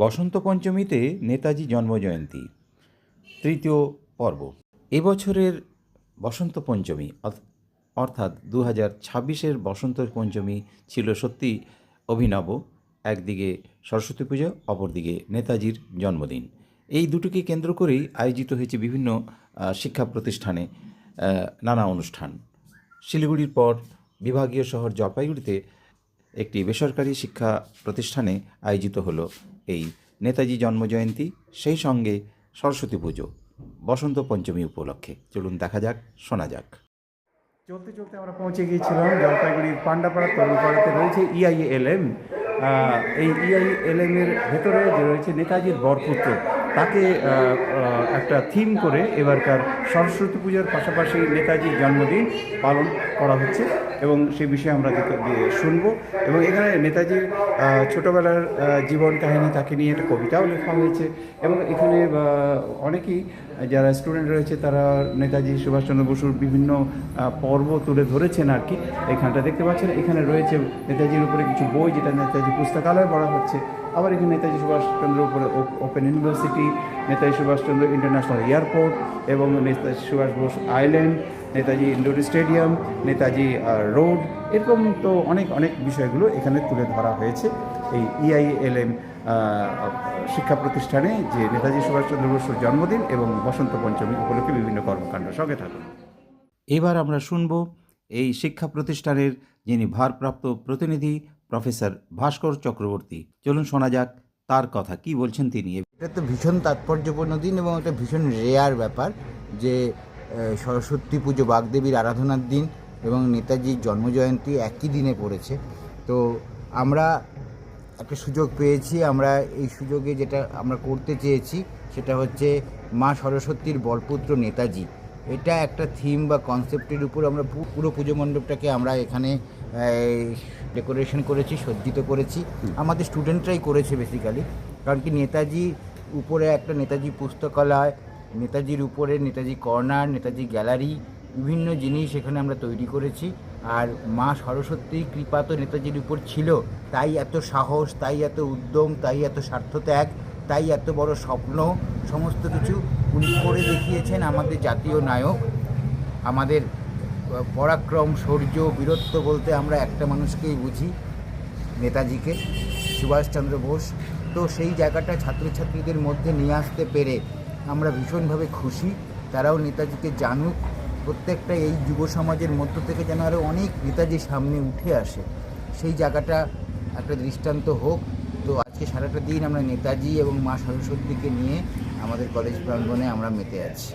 বসন্ত পঞ্চমীতে নেতাজি জন্মজয়ন্তী তৃতীয় পর্ব। এবছরের বসন্ত পঞ্চমী অর্থাৎ 2026-এর বসন্ত পঞ্চমী ছিল সত্যি অভিনব। একদিকে সরস্বতী পুজো, অপরদিকে নেতাজির জন্মদিন। এই দুটোকে কেন্দ্র করেই আয়োজিত হয়েছে বিভিন্ন শিক্ষা প্রতিষ্ঠানে নানা অনুষ্ঠান। শিলিগুড়ির পর বিভাগীয় শহর জলপাইগুড়িতে একটি বেসরকারি শিক্ষা প্রতিষ্ঠানে আয়োজিত হলো এই নেতাজি জন্মজয়ন্তী, সেই সঙ্গে সরস্বতী পুজো বসন্ত পঞ্চমী উপলক্ষে। চলুন দেখা যাক, শোনা যাক। চলতে চলতে আমরা পৌঁছে গিয়েছিলাম জলপাইগুড়ির পান্ডাপাড়া তরুণপাড়াতে রয়েছে EILM। এই EILM-এর ভেতরে যে রয়েছে নেতাজির বরপুত্র, তাকে একটা থিম করে এবারকার সরস্বতী পূজার পাশাপাশি নেতাজির জন্মদিন পালন করা হচ্ছে এবং সেই বিষয়ে আমরা শুনবো। এবং এখানে নেতাজির ছোটোবেলার জীবন কাহিনী, তাকে নিয়ে একটা কবিতাও লেখা হয়েছে এবং এখানে অনেকেই যারা স্টুডেন্ট রয়েছে তারা নেতাজি সুভাষচন্দ্র বসুর বিভিন্ন পর্ব তুলে ধরেছেন আর কি। এখানটা দেখতে পাচ্ছেন, এখানে রয়েছে নেতাজির উপরে কিছু বই, যেটা নেতাজি পুস্তকালয় পড়া হচ্ছে। আবার এখানে নেতাজি সুভাষচন্দ্রের উপরে open university, Netaji Subhas Chandra international airport এবং Netaji Subhas Bose island, Netaji indoor stadium, Netaji road, এরকম তো অনেক অনেক বিষয়গুলো এখানে তুলে ধরা হয়েছে এই EILM শিক্ষা প্রতিষ্ঠানে, যে নেতাজি সুভাষচন্দ্র বসুর জন্মদিন এবং বসন্ত পঞ্চমী উপলক্ষে বিভিন্ন কর্মকাণ্ড। সঙ্গে থাকুন। এবার আমরা শুনব এই শিক্ষা প্রতিষ্ঠানের যিনি ভারপ্রাপ্ত প্রতিনিধি প্রফেসর ভাস্কর চক্রবর্তী। চলুন শোনা যাক তার কথা, কি বলছেন তিনি। এটা তো ভীষণ তাৎপর্যপূর্ণ দিন এবং এটা ভীষণ রেয়ার ব্যাপার যে সরস্বতী পুজো, বাগদেবীর আরাধনার দিন এবং নেতাজির জন্মজয়ন্তী একই দিনে পড়েছে। তো আমরা একটা সুযোগ পেয়েছি। আমরা এই সুযোগে যেটা আমরা করতে চেয়েছি সেটা হচ্ছে মা সরস্বতীর বরপুত্র নেতাজি। এটা একটা থিম বা কনসেপ্টের উপর আমরা পুরো পুজো মণ্ডপটাকে আমরা এখানে ডেকোরেশন করেছি, সজ্জিত করেছি। আমাদের স্টুডেন্টরাই করেছে বেসিক্যালি, কারণ কি নেতাজি উপরে একটা নেতাজি পুস্তকালয়, নেতাজির উপরে নেতাজি কর্নার, নেতাজি গ্যালারি, বিভিন্ন জিনিস এখানে আমরা তৈরি করেছি। আর মা সরস্বতীর কৃপা তো নেতাজির উপর ছিল, তাই এত সাহস, তাই এত উদ্যম, তাই এত স্বার্থত্যাগ, তাই এত বড় স্বপ্ন, সমস্ত কিছু উনি করে দেখিয়েছেন। আমাদের জাতীয় নায়ক, আমাদের পরাক্রম, শৌর্য, বীরত্ব বলতে আমরা একটা মানুষকেই বুঝি, নেতাজিকে, সুভাষচন্দ্র বোস। তো সেই জায়গাটা ছাত্রছাত্রীদের মধ্যে নিয়ে আসতে পেরে আমরা ভীষণভাবে খুশি। তারাও নেতাজিকে জানুক, প্রত্যেকটা এই যুব সমাজের মধ্য থেকে যেন আরও অনেক নেতাজি সামনে উঠে আসে, সেই জায়গাটা একটা দৃষ্টান্ত হোক। তো আজকে সারাটা দিন আমরা নেতাজি এবং মা সরস্বতীকে নিয়ে আমাদের কলেজ প্রাঙ্গণে আমরা মেতে আছি।